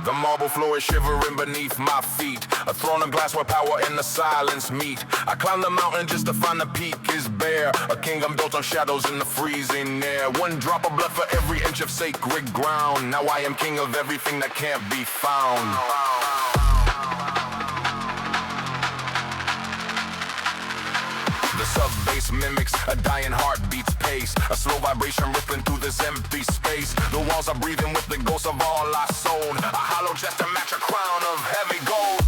The marble floor is shivering beneath my feet. A throne of glass where power and the silence meet. I climb the mountain just to find the peak is bare. A kingdom built on shadows in the freezing air. One drop of blood for every inch of sacred ground. Now I am king of everything that can't be found. The sub-bass mimics a dying heartbeat's pace. A slow vibration rippling through this empty space. The walls are breathing with the ghosts of all I sold. A hollow chest to match a crown of heavy gold.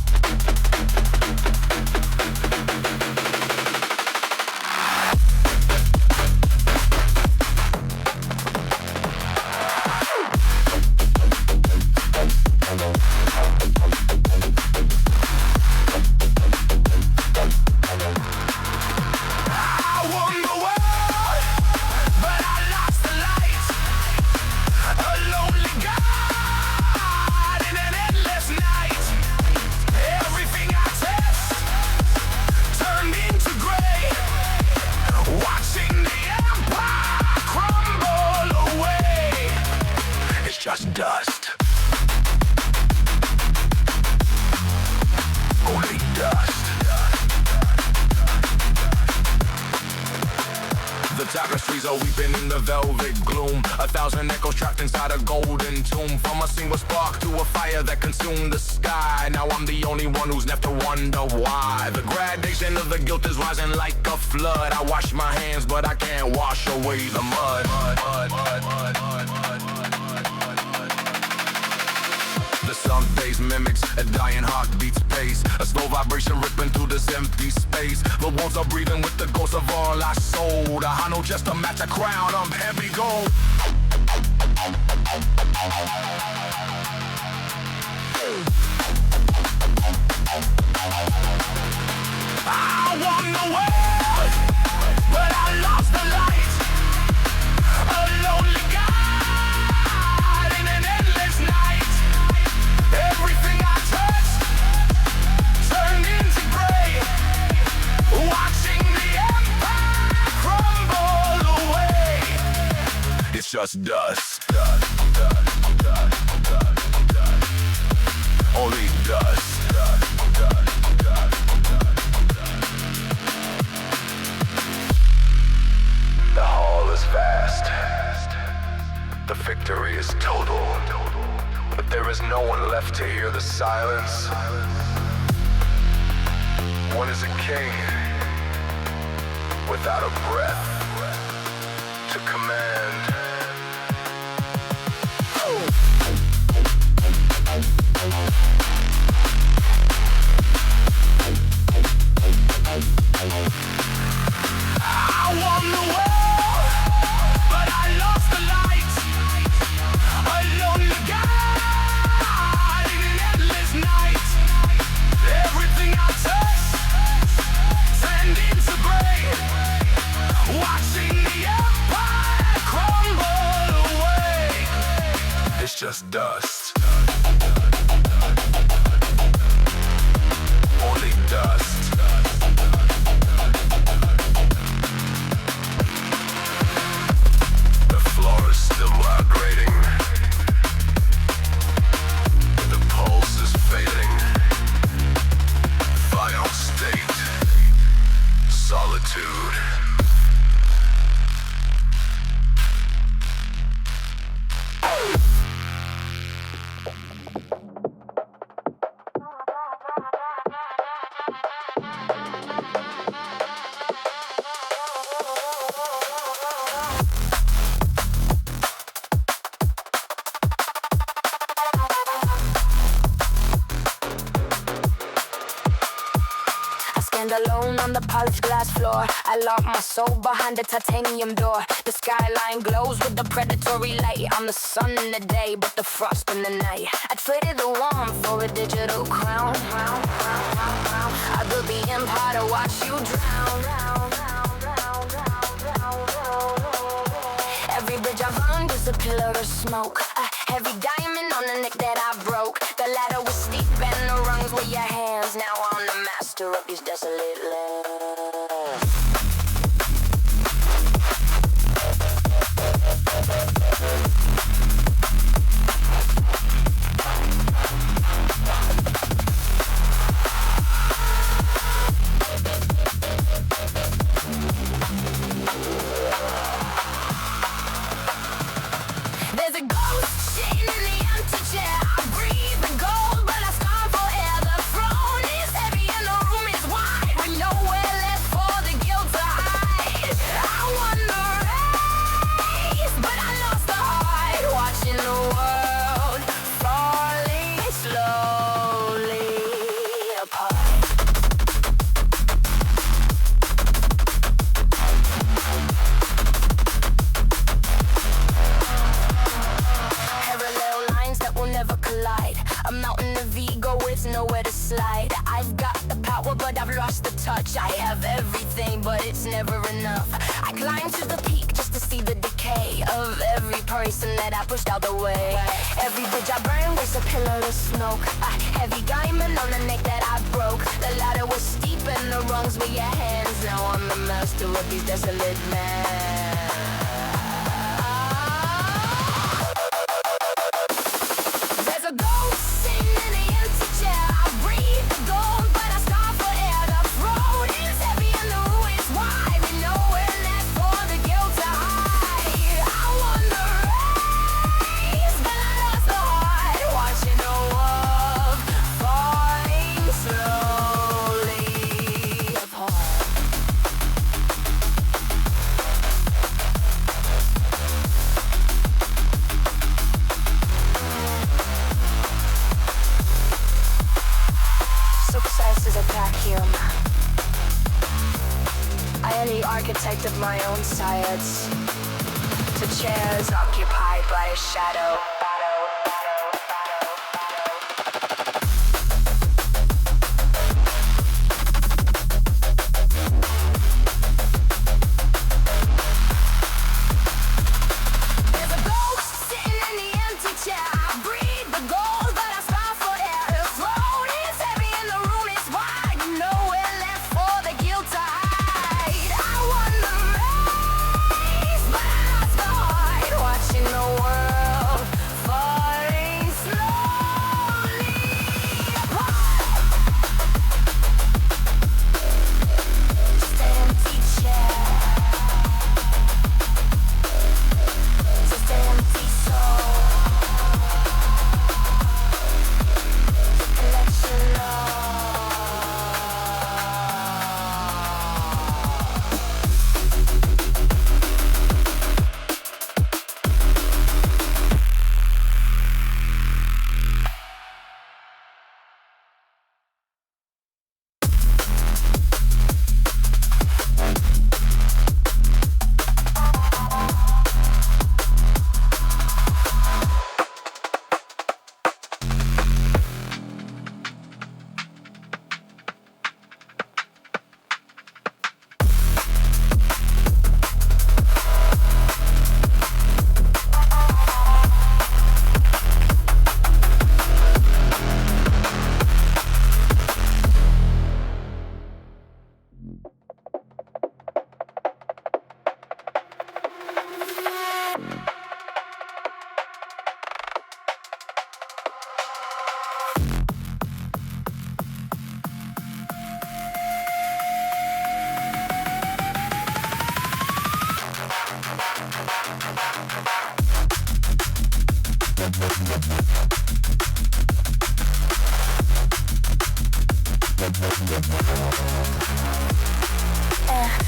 Just dust. Only dust. The tapestries are weeping in the velvet gloom. 1,000 echoes trapped inside a golden tomb. From a single spark to a fire that consumed the sky. Now I'm the only one who's left to wonder why. The gradation of the guilt is rising like a flood. I wash my hands but I can't wash away the mud. The sunk bass mimics a dying heartbeat's pace. A slow vibration ripping through this empty space. The walls are breathing with the ghosts of all I sold. A hollow just to match a crown of heavy gold. I won the world, but I lost the light. A lonely god in an endless night. Everything I touched turned into gray. Watching the empire crumble away. It's just dust. Only dust. The hall is vast. The victory is total. But there is no one left to hear the silence. One is a king without a breath to command. I won the world, but I lost the light. A lonely god in an endless night. Everything I touched turned into gray. Watching the empire crumble away. It's just dust. Only dust. The floor is still vibrating. The pulse is fading. Final state. Solitude. Alone on the polished glass floor, I lock my soul behind a titanium door. The skyline glows with the predatory light. I'm the sun in the day, but the frost in the night. I traded the warmth for a digital crown. I built the empire to watch you drown. Every bridge I burned is a pillar of smoke. A heavy diamond on the neck that I broke. The ladder was steep and the rungs were your hands. Now I'm the master of these desolate lands. memories and that I pushed out the way. Every bridge I burn was a pillar of smoke. A heavy diamond on the neck that I broke. The ladder was steep and the rungs were your hands. Now I'm the master of these desolate men. There's a ghost sitting in the empty chair. I breathe the gold, but I starve for air. The road is heavy and the ruins wide. We know we're left for the guilt to hide. I won the race, but I lost the heart. Watching the world falling slowly apart. Success is a vacuum. I am the architect of my own science. To chairs occupied by a shadow. There's a ghost sitting in the empty chair. I breathe the gold, but I starve for air. The throne is heavy and the room is wide. Nowhere left for the guilt to hide. I won the race, but I lost the heart. Watching the world falling slowly apart. Just an empty chair. Just an empty soul. To let you know.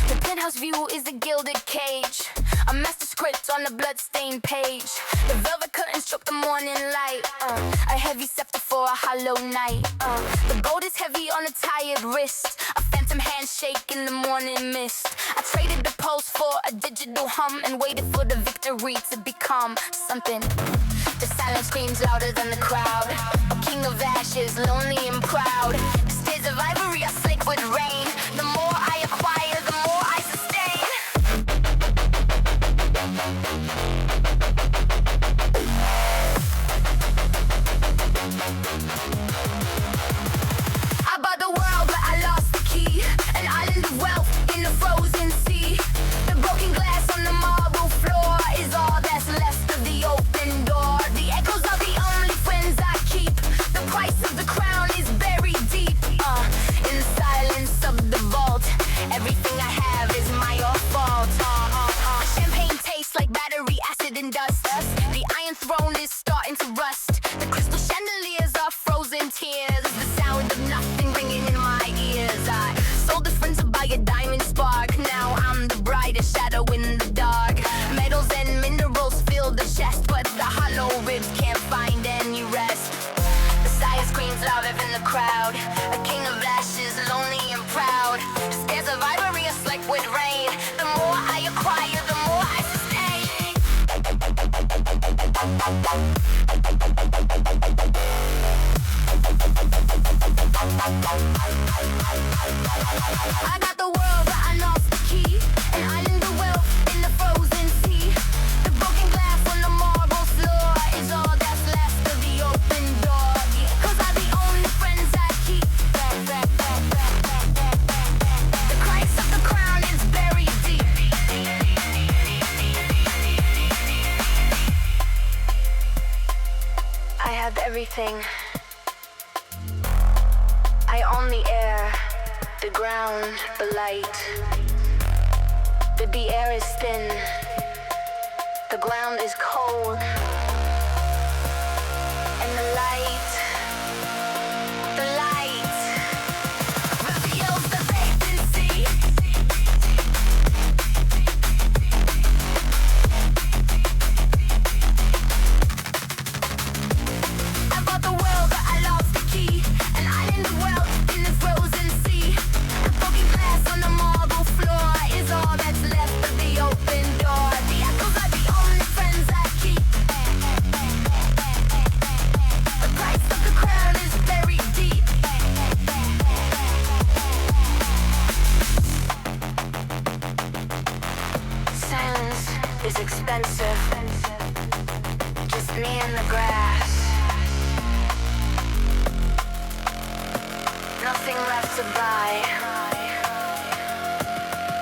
The penthouse view is a gilded cage. A master script on a bloodstained page. The velvet curtains stroke the morning light. A heavy scepter for a hollow night. The gold is heavy on a tired wrist. A phantom handshake in the morning mist. I traded the pulse for a digital hum and waited for the victory to become something. The silence screams louder than the crowd. A king of ashes, lonely and proud. The stairs of ivory are slick with rain. The more I acquire, the more I sustain. I bought the world, but I lost the key. An island of wealth in the frozen sea. The broken glass on the marble floor is all that's left of the open door. The echoes are the only friends I keep. The price of the crown is buried deep. In the silence of the vault, everything I have is my own fault. Champagne tastes like battery acid and dust. The iron throne is starting to rust. The crystal chandeliers are frozen tears. The sound of nothing ringing in my ears. I sold the friend to buy a diamond spark. Now I'm the brightest shadow in the dark. Metals and minerals fill the chest, but the hollow ribs can't find any rest. The sire screams louder than the crowd. A king of ashes, lonely and proud. The stairs of ivory are slick with rain. The more I acquire, the more I sustain. I got the world, but I lost the key. An island of wealth in the frozen sea. The broken glass on the marble have everything. I own the air, the ground, the light. But the air is thin, the ground is cold. And the light reveals the vacancy. I bought the world, but I lost the key. An island of wealth in the frozen sea. A broken glass on the marble floor is all that's left of the open door. The echoes are the only friends I keep. The price of the crown is very deep. Silence is expensive. Just me and the grass. Nothing left to buy.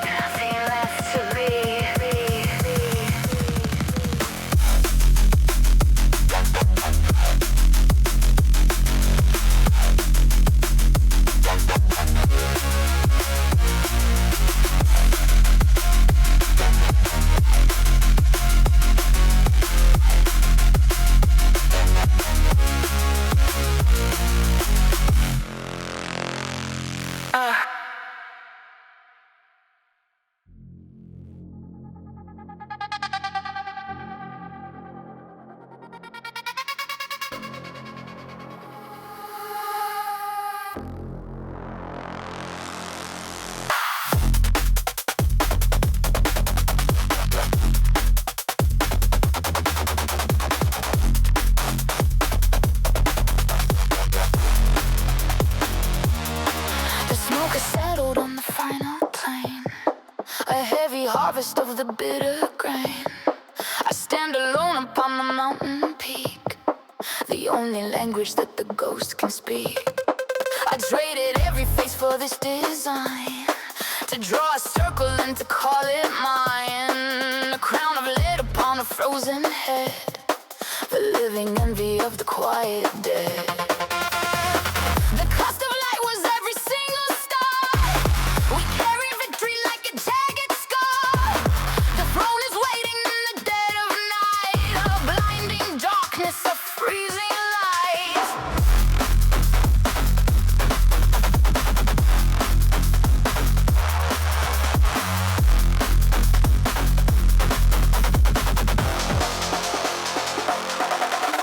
Nothing left to be. Harvest of the bitter grain. I stand alone upon the mountain peak, the only language that the ghost can speak. I traded every face for this design, to draw a circle and to call it mine. A crown of lead upon a frozen head, the living envy of the quiet dead. The cost of light was every single star. We carry victory like a jagged scar. The throne is waiting in the dead of night, a blinding darkness, a freezing light.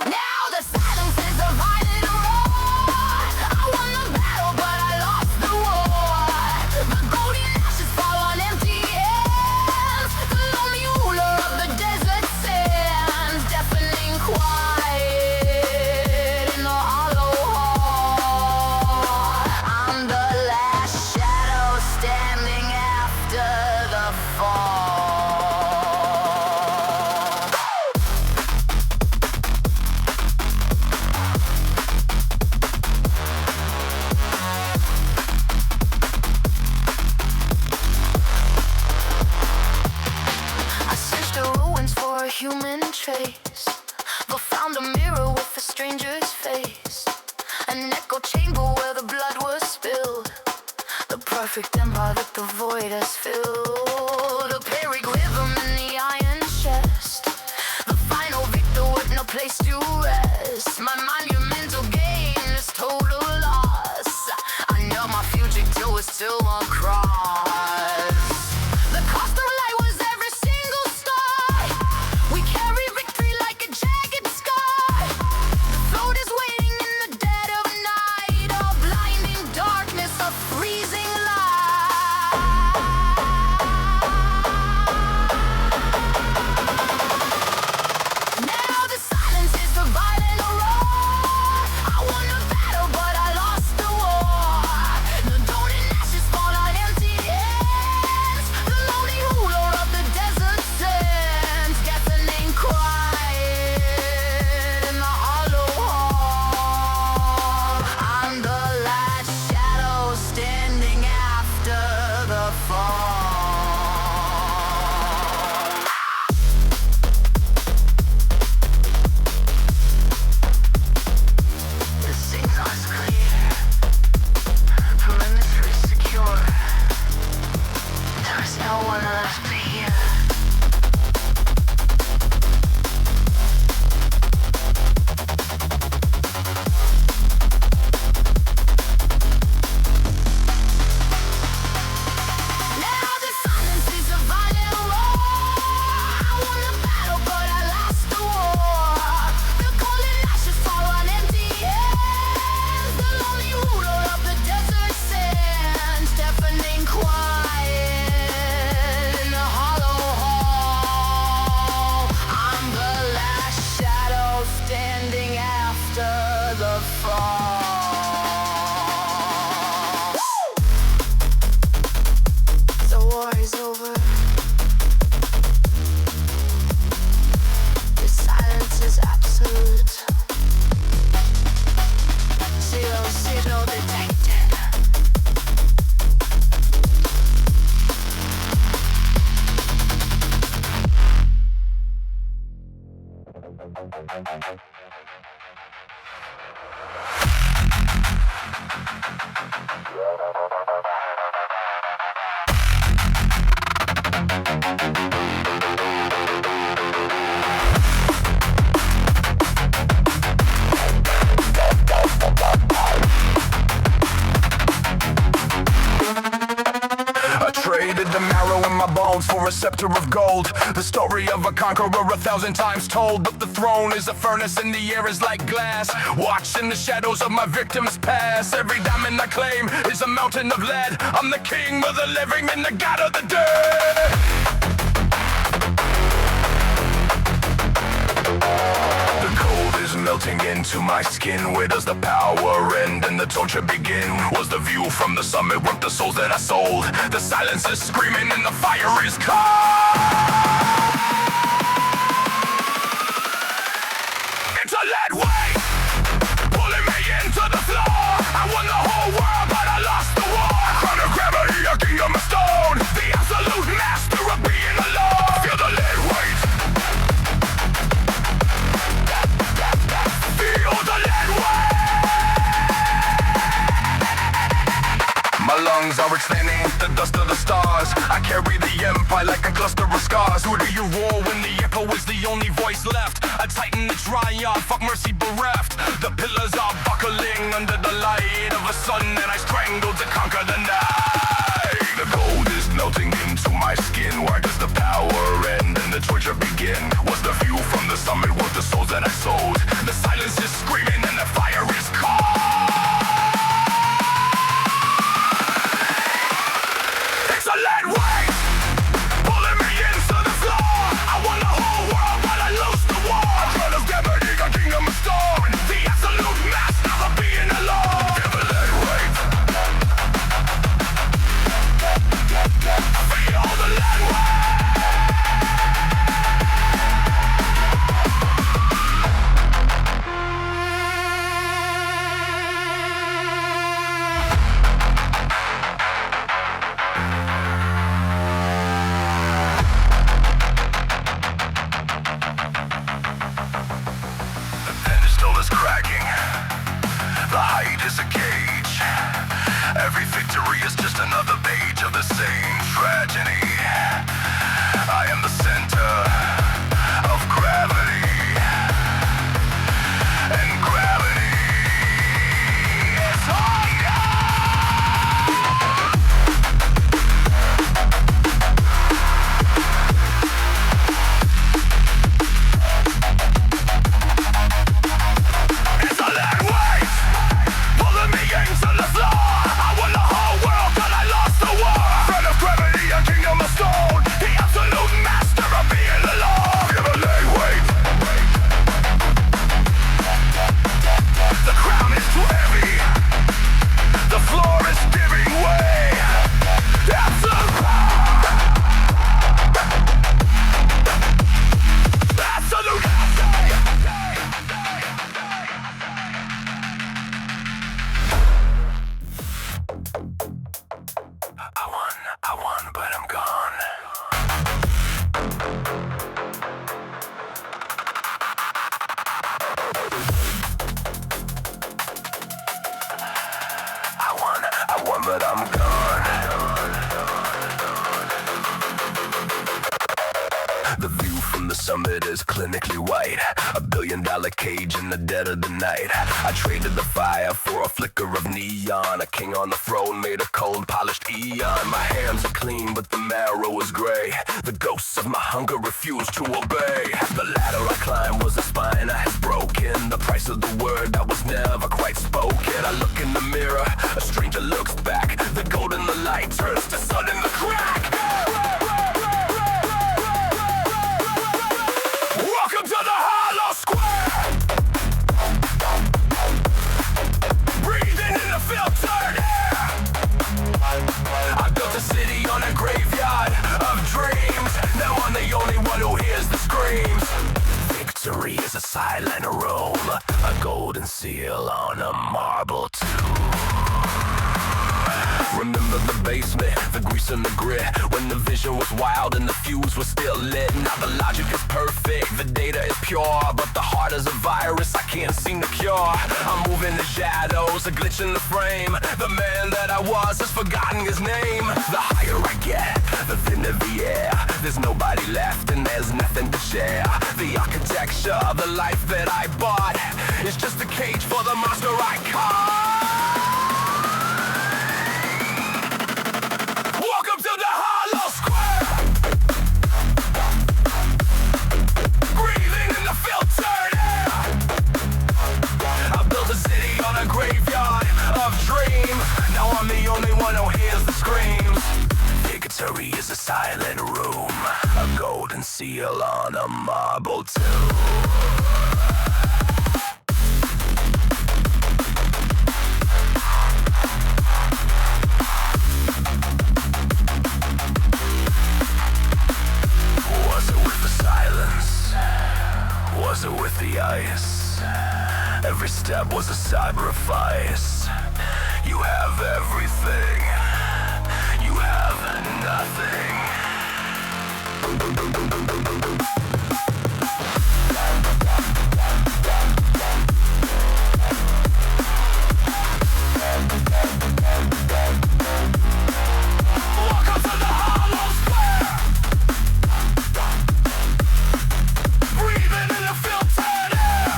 Now the silence is a violent roar. I won the battle, but I lost the war. The golden ashes fall on empty hands. The lonely ruler of the desert sands, deafening quiet in the hollow hall. I'm the last shadow standing after the fall. I searched the ruins for a human trace, but found a mirror with a stranger's face. An echo chamber where the blood was spilled, the perfect empire that the void has filled. A Pyrrhic rhythm in the iron chest, the final victor with no place to rest. My monumental gain is total loss. I know my future too is still across. The cost of light was every single star. We carry victory like a jagged scar. The throat is waiting in the dead of night, a blinding darkness, a freezing light. For a scepter of gold, the story of a conqueror 1,000 times told. But the throne is a furnace and the air is like glass. Watching the shadows of my victims pass. Every diamond I claim is a mountain of lead. I'm the king of the living and the god of the dead. The cold is melting into my skin. Where does the power end and the torture begin? Was the view from the summit worth the souls that I sold? The silence is screaming and the fire is cold. It's a lead weight pulling me into the floor. I won the whole world but I lost the war. Crown of gravity, a kingdom of stone. The absolute master of being alone. Feel the lead weight. My lungs are extending the dust of the stars. I carry the empire like a cluster of scars. Who do you roar when the echo is the only voice left? A titan that's triumph, fuck mercy bereft. The pillars are buckling under the light of a sun that I strangled to conquer the night. The gold is melting into my skin. Where does the power end and the torture begin? Was the view from the summit worth the souls that I sold? The silence is screaming and the fire is cold. It's a lead weight pulling me into the floor. I won the whole world but I lost the war. Crown of gravity, a kingdom of stone. The absolute master of being alone. Feel the lead weight. Feel the lead weight. Every victory is just another page of the same tragedy. I am the center of gravity, and gravity is harder. It's a lead weight pulling me into the floor. But I'm gone. The view from the summit is clinically white. $1 billion cage in the dead of the night. I traded the fire for a flicker of neon. A king on the throne made a cold polished eon. My hands are clean but the marrow is gray. The ghosts of my hunger refuse to obey. The ladder I climbed was a spine I had broken. The price of the word that was never quite spoken. I look in the mirror, a stranger looks back. The gold in the light turns to sun in the crack. Welcome to the hollow square. Breathing in the filtered air. I built a city on a graveyard of dreams. Now I'm the only one who hears the screams. Victory is a silent roll, a golden seal on a marble tomb. Remember the basement, the grease and the grit. When the vision was wild and the fuse was still lit. Now the logic is perfect, the day data is pure, but the heart is a virus I can't seem to cure. I'm moving the shadows, a glitch in the frame. The man that I was has forgotten his name. The higher I get, the thinner the air. There's nobody left and there's nothing to share. The architecture of the life that I bought is just a cage for the monster I caught. Welcome to the hollow square. Breathing in the filtered air. I built a city on a graveyard of dreams. Now I'm the only one who hears the screams. Victory is a silent room, a golden seal on a marble tomb. Was it with the ice? Every step was a sacrifice. You have everything. You have nothing. Welcome to the hollow square. Breathing in the filtered air.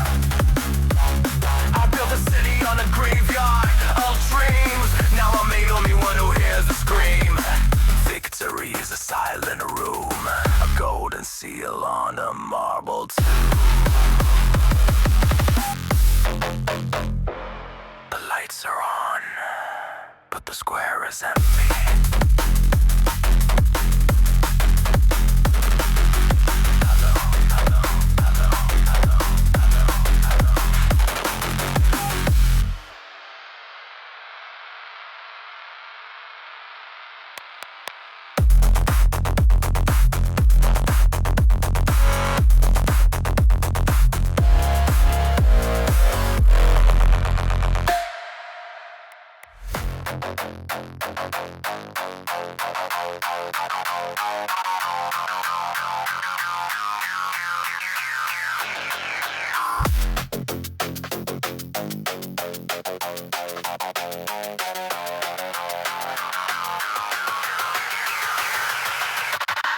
I built a city on a graveyard of dreams. Now I'm the only one who hears the scream. Victory is a silent room, a golden seal on a marble tomb. The lights are on, but the square is empty.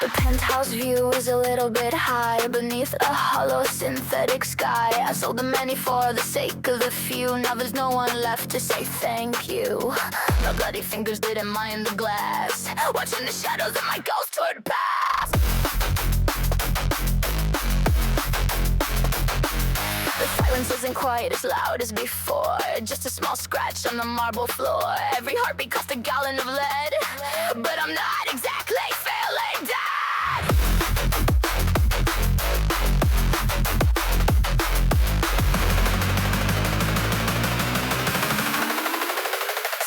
The penthouse view is a little bit high beneath a hollow synthetic sky. I sold the many for the sake of the few. Now there's no one left to say thank you. My bloody fingers didn't mind the glass, watching the shadows of my ghost toward past. The silence isn't quite as loud as before, just a small scratch on the marble floor. Every heartbeat cost a gallon of lead, but I'm not exactly feeling dead.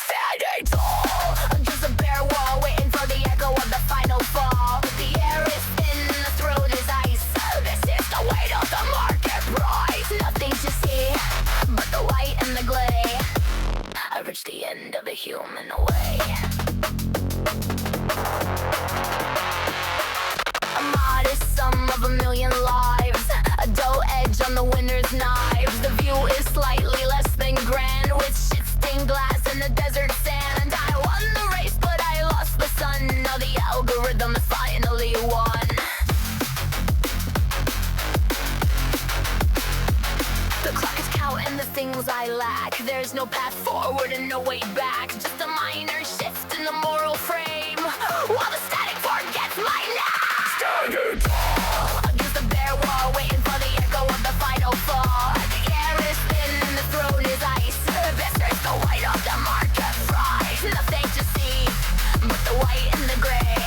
Standing tall, just a bare wall, waiting for the echo of the final fall. The air is thin, the throat is ice. This is the weight of the market price. Nothing to see but the light and the gray. I reached the end of the human way. A modest sum of a million lives, a dull edge on the winner's knives. The view is slightly less than grand, with shit-stained glass and the desert sand. I won the race, but I lost the sun. Now the algorithm is finally won. The clock is counting the things I lack. There's no path forward and no way back, just a minor shift in the moral frame, while the static forgets my name. Standing tall against the bare wall, waiting for the echo of the final fall. The air is thin and the throat is ice. This is the weight of the market price. Nothing to see but the white and the gray.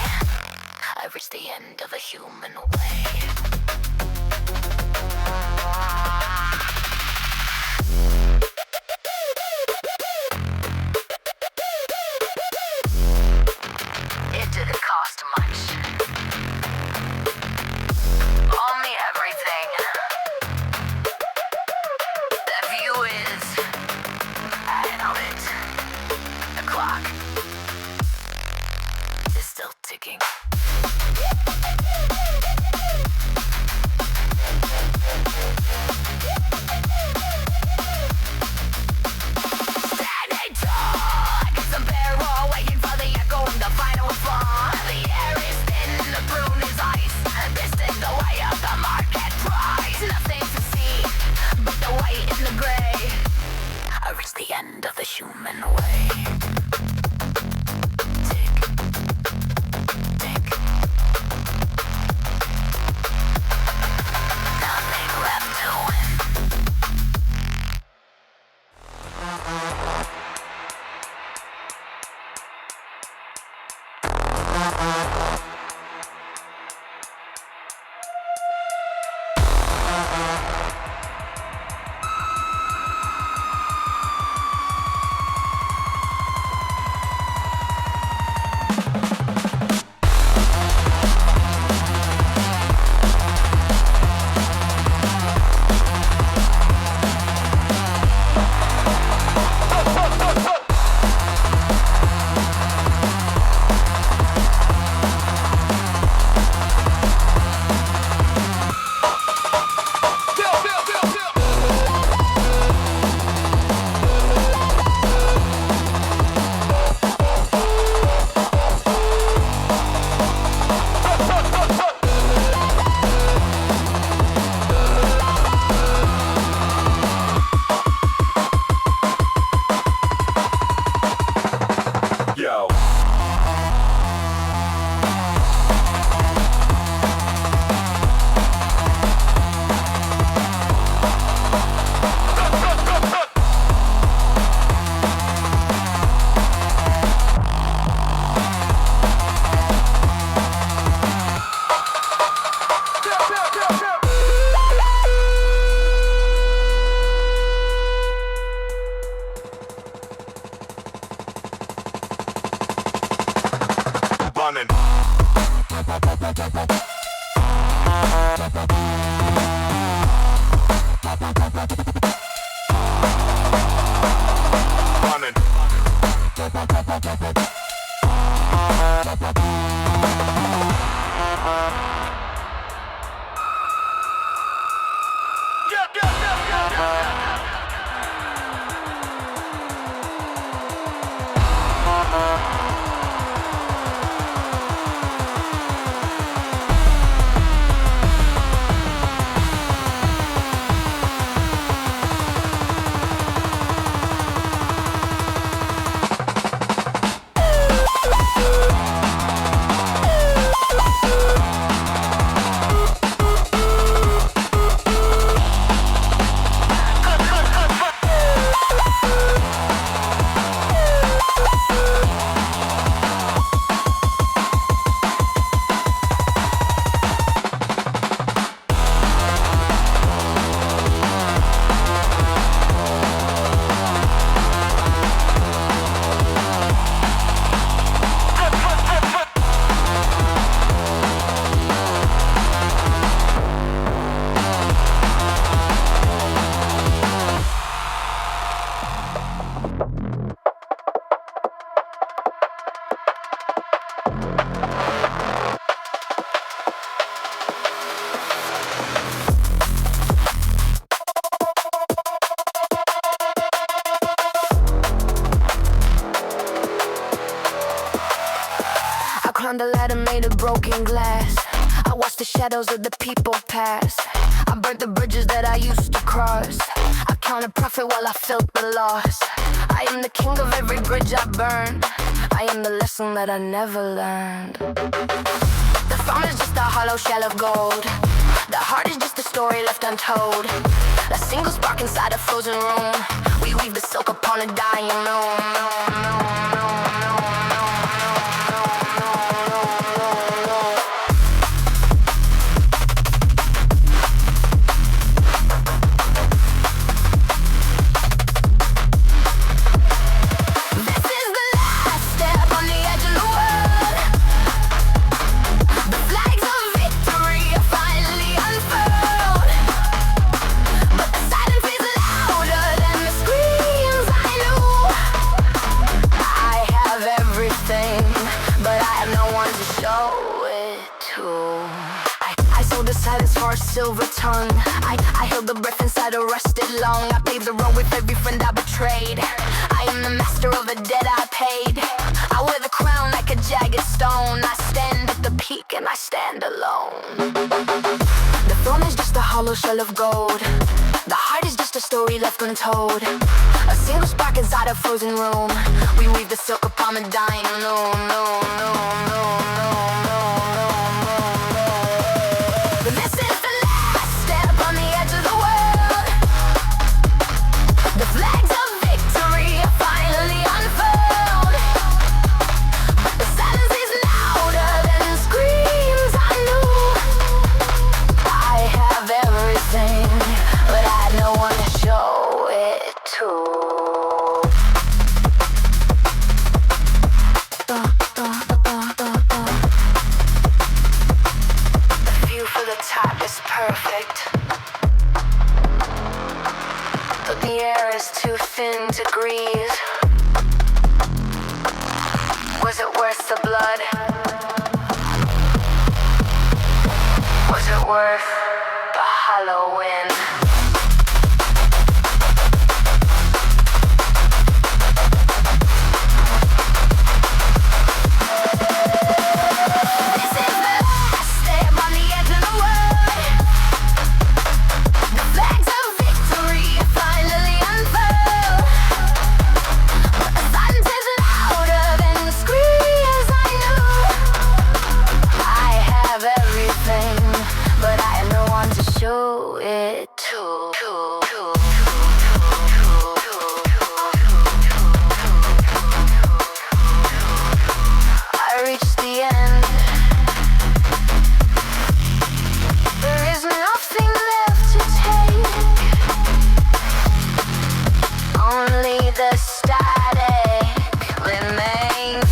I've reached the end of the human way. It didn't cost much. Only everything. The view is, I know it. The clock is still ticking. human way. Tick, tick. Nothing left to win. climbed the ladder made of broken glass. I watched the shadows of the people pass. I burnt the bridges that I used to cross. I counted profit while I felt the loss. I am the king of every bridge I burned. I am the lesson that I never learned. The throne is just a hollow shell of gold. The heart is just a story left untold. A single spark inside a frozen room. We weave the silk upon a dying moon. Silver tongue. I held the breath inside a rusted lung. I paved the road with every friend I betrayed. I am the master of the debt I paid. I wear the crown like a jagged stone. I stand at the peak and I stand alone. The throne is just a hollow shell of gold. The heart is just a story left untold. A single spark inside a frozen room. We weave the silk upon the dying loom. But this is the last step on the edge of the world. The flags of victory are finally unfurled. The silence is louder than screams. I knew I have everything, but I had no one to show it to. The view for the top is perfect, but the air is too thin to breathe. Was it worth the blood? Was it worth the hollow wind? Show it to. I reached the end. There is nothing left to take. Only the static remains.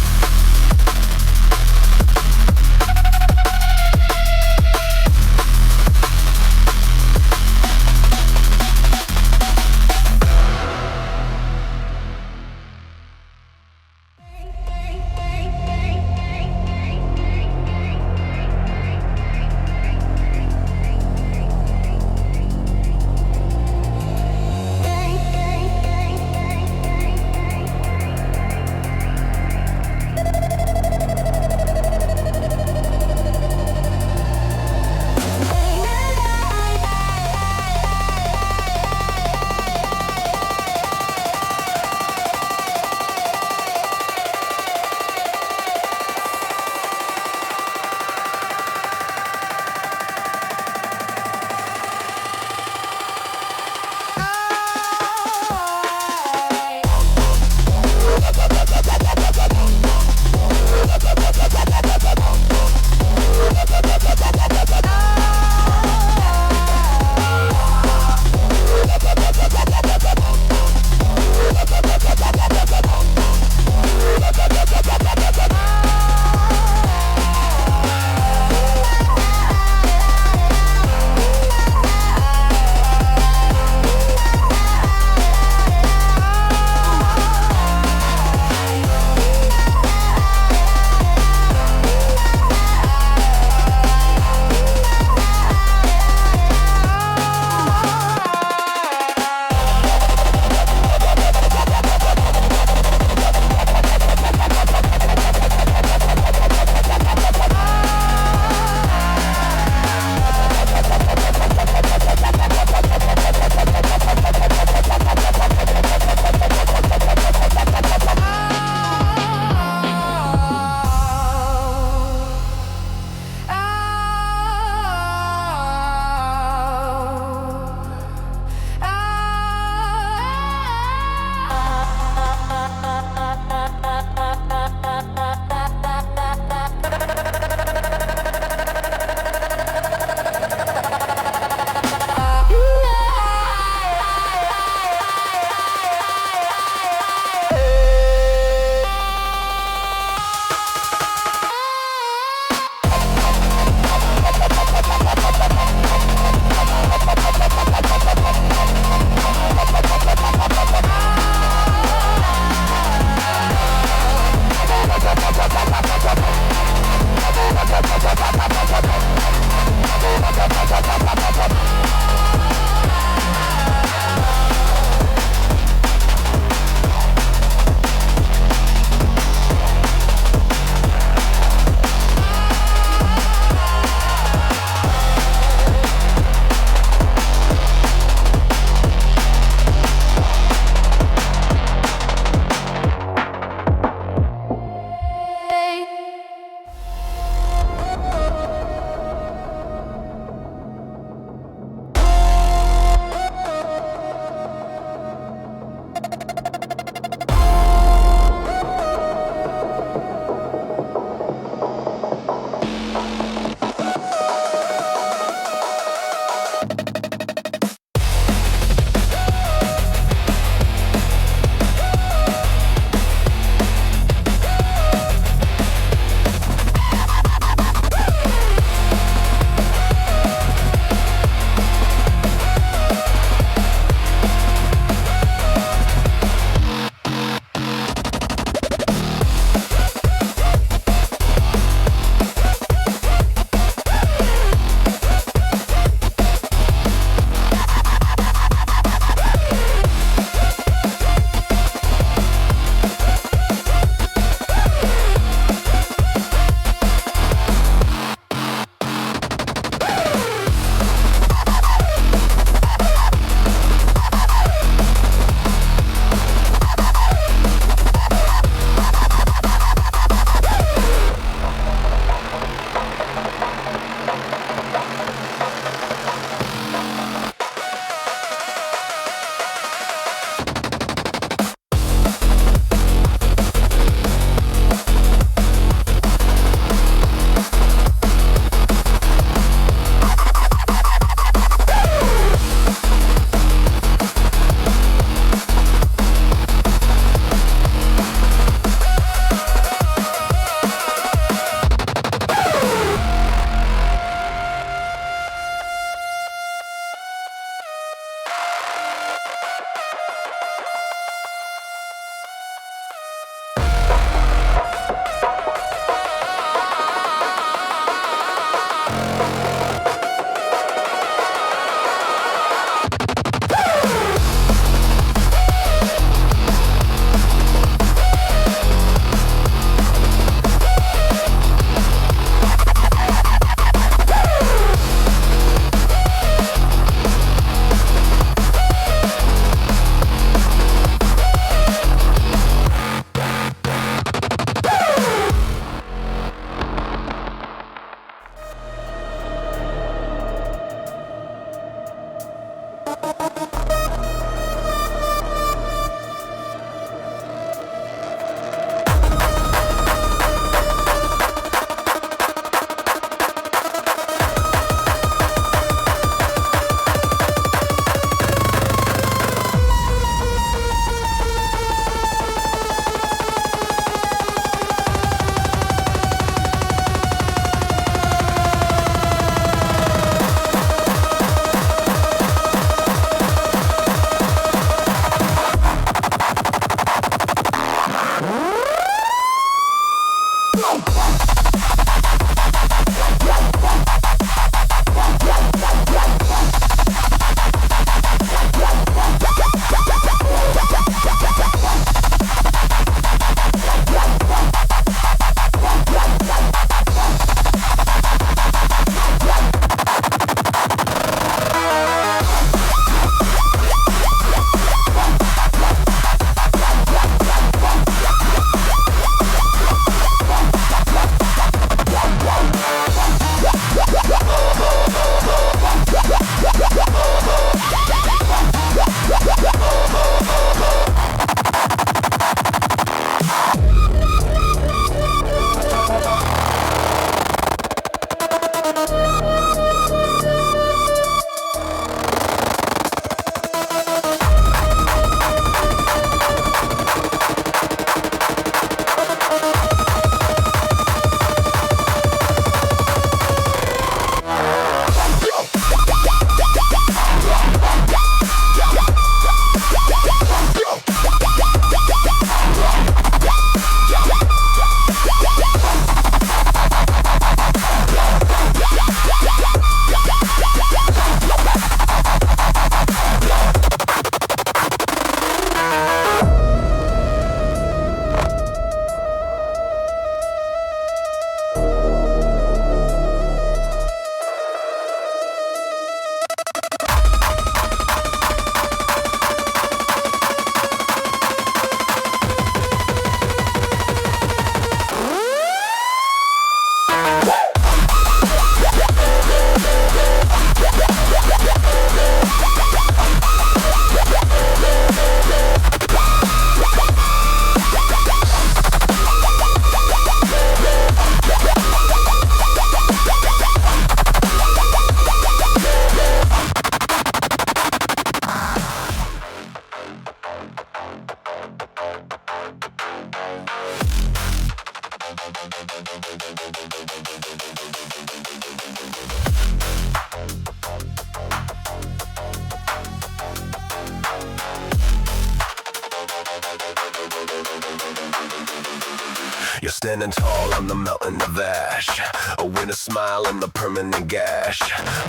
standing tall on the mountain of ash. A winter smile and a permanent gash.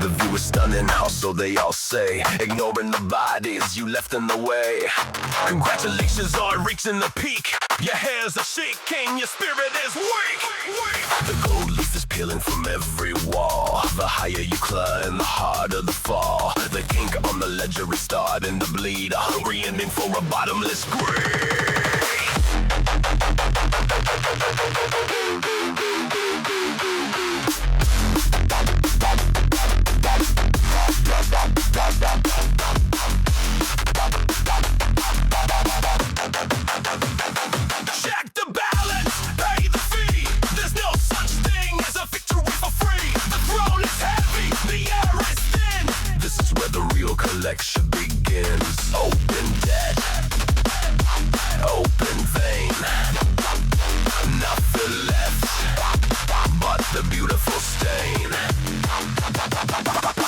The view is stunning, also they all say. Ignoring the bodies you left in the way. Congratulations on reaching the peak. Your hands are shaking, your spirit is weak. The gold leaf is peeling from every wall. The higher you climb, the harder the fall. The kink on the ledger is starting to bleed. A hungry ending for a bottomless grave. Check the balance, pay the fee. There's no such thing as a victory for free. The throne is heavy, the air is thin. This is where the real collection begins. Open debt, open vein. Nothing left but the beautiful stain.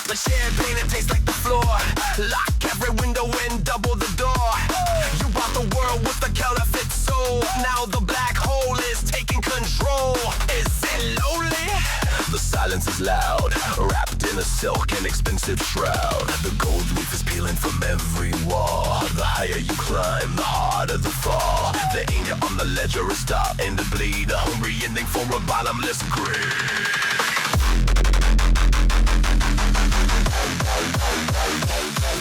The champagne, it tastes like the floor. Lock every window and double the door. You bought the world with a counterfeit soul. Now the black hole is taking control. Is it lonely? The silence is loud, wrapped in a silk and expensive shroud. The gold leaf is peeling from every wall. The higher you climb, the harder the fall. The ink on the ledger is starting to bleed. A hungry ending for a bottomless grave.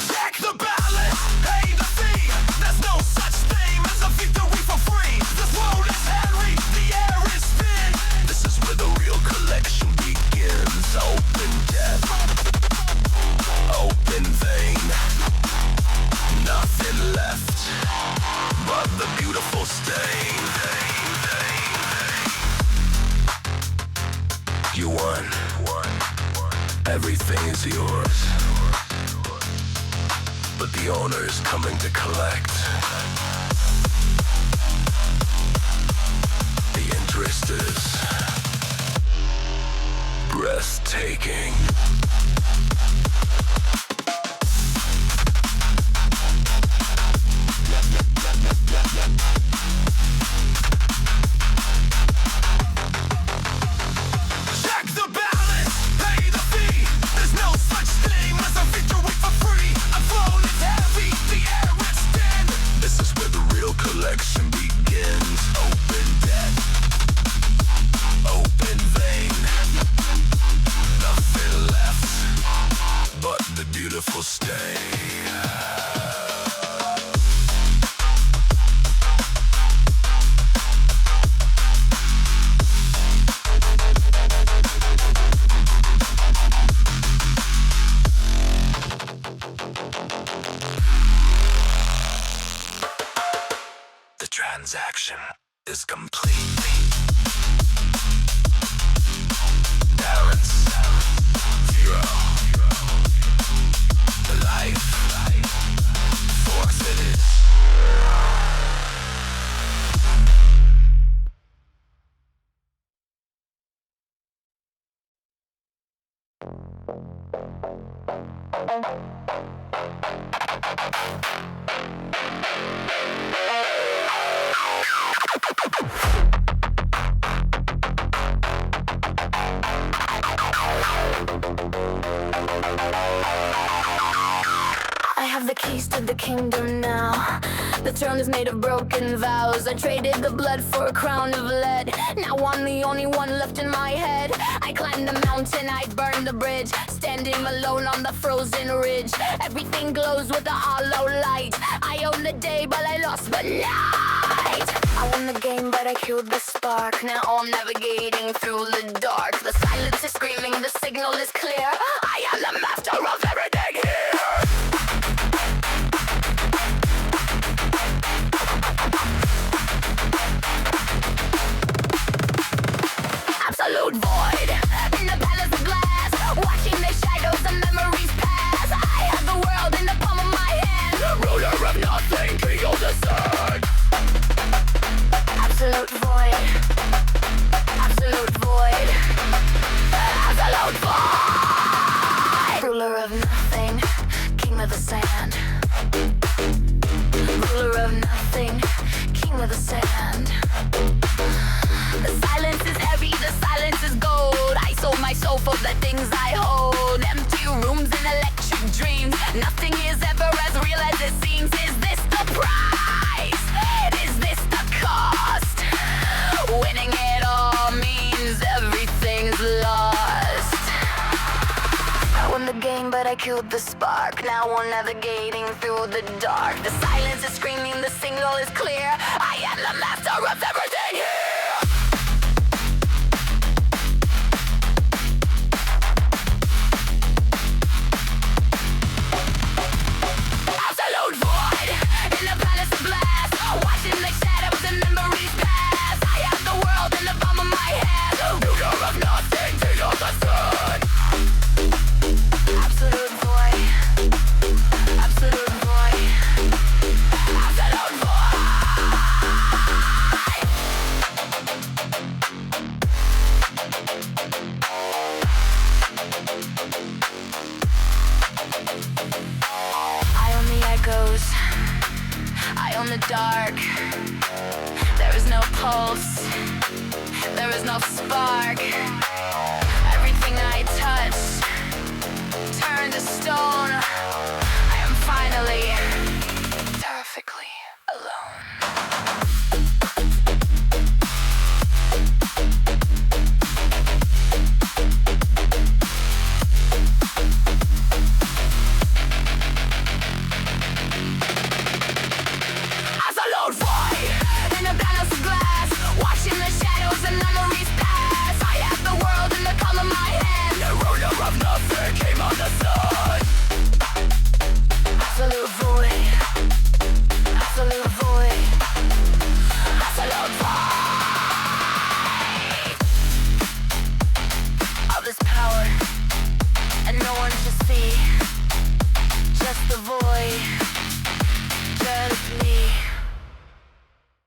Check the balance, pay the fee. There's no such thing as a victory for free. This world is hairy, the air is thin. This is where the real collection begins. Open death, open vein. Nothing left but the beautiful stain. You won. Everything is yours. But the owner is coming to collect. The interest is breathtaking. Check the balance, pay the fee. There's no such thing as a victory for free. A throne is heavy, the air is thin. This is where the real collection begins. Open debt, open vein. Nothing left but the beautiful stain. The transaction is complete. Balance, zero. Life, forfeited. I have the keys to the kingdom now. The throne is made of broken vows. I traded the blood for a crown of lead. Now I'm the only one left in my head. I climbed the mountain, I burned the bridge. Standing alone on the frozen ridge. Everything glows with a hollow light. I own the day, but I lost the night. I won the game, but I killed the spark. Now I'm navigating through the dark. The silence is screaming, the signal is clear. I am the master of everything here. Absolute void in the palace of glass, watching the shadows and memories pass. I have the world in the palm of my hand, ruler of nothing, king of the sun. Absolute void, absolute void, absolute void. Ruler of nothing, king of the sand. Ruler of nothing, king of the sand. The is ever as real as it seems. Is this the price? Is this the cost? Winning it all means everything's lost. I won the game, but I killed the spark. Now we're navigating through the dark. The silence is screaming, the signal is clear. I am the master of everything here. I own the dark. There is no pulse. There is no spark. Everything I touch turned to stone. I am finally perfectly alone. And no one to see, just the void.